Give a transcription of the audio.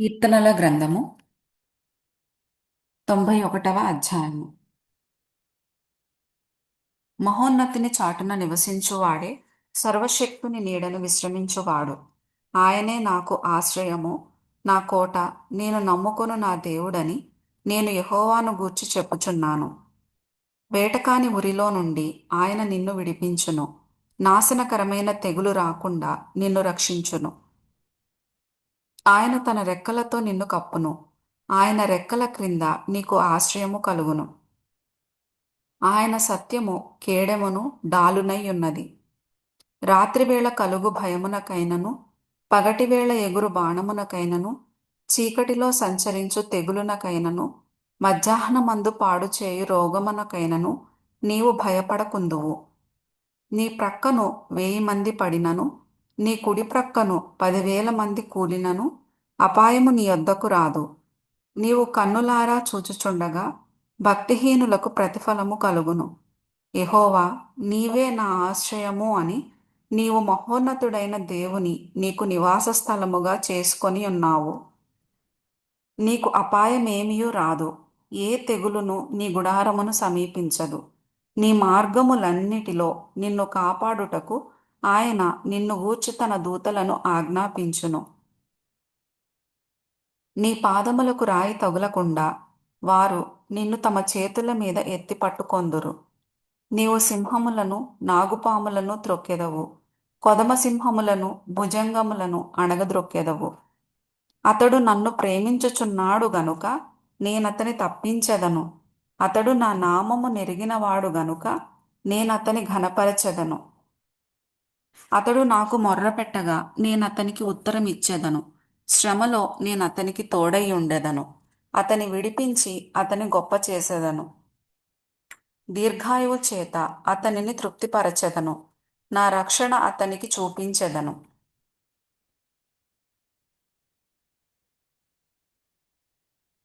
కీర్తనల గ్రంథము 91వ అధ్యాయము. మహోన్నతిని చాటున నివసించువాడే, సర్వశక్తుని నీడను విశ్రమించువాడు. ఆయనే నాకు ఆశ్రయము, నా కోట, నేను నమ్ముకొను నా దేవుడని నేను యెహోవాను గూర్చి చెప్పుచున్నాను. వేటకాని ఉరిలో నుండి ఆయన నిన్ను విడిపించును. నాశనకరమైన తెగులు రాకుండా నిన్ను రక్షించును. ఆయన తన రెక్కలతో నిన్ను కప్పును. ఆయన రెక్కల క్రింద నీకు ఆశ్రయము కలుగును. ఆయన సత్యము కేడెమును డాలునై ఉన్నది. రాత్రివేళ కలుగు భయమునకైనను, పగటివేళ ఎగురు బాణమునకైనను, చీకటిలో సంచరించు తెగులునకైనను, మధ్యాహ్నమందు పాడుచేయు రోగమునకైనను నీవు భయపడకుందువు. నీ ప్రక్కను 1000 మంది పడినను, నీ కుడి ప్రక్కను 10,000 మంది కూలినను అపాయము నీ యొద్దకు రాదు. నీవు కన్నులారా చూచుచుండగా భక్తిహీనులకు ప్రతిఫలము కలుగును. యెహోవా, నీవే నా ఆశ్రయము అని నీవు మహోన్నతుడైన దేవుని నీకు నివాస స్థలముగా చేసుకొని ఉన్నావు. నీకు అపాయమేమియూ రాదు. ఏ తెగులును నీ గుడారమును సమీపించదు. నీ మార్గములన్నిటిలో నిన్ను కాపాడుటకు ఆయన నిన్ను గూర్చి తన దూతలను ఆజ్ఞాపించును. నీ పాదములకు రాయి తగులకుండా వారు నిన్ను తమ చేతుల మీద ఎత్తి పట్టుకొందురు. నీవు సింహములను నాగుపాములను త్రొక్కెదవు. కొదమ సింహములను భుజంగములను అణగద్రొక్కెదవు. అతడు నన్ను ప్రేమించుచున్నాడు గనుక నేనతని తప్పించెదను. అతడు నా నామము నెరిగినవాడు గనుక నేనతని ఘనపరచెదను. అతడు నాకు మొర్రపెట్టగా నేనతనికి ఉత్తరం ఇచ్చెదను. శ్రమలో నేనతనికి తోడై ఉండెదను. అతని విడిపించి అతని గొప్ప చేసెదను. దీర్ఘాయువు చేత అతనిని తృప్తిపరచెదను. నా రక్షణ అతనికి చూపించెదను.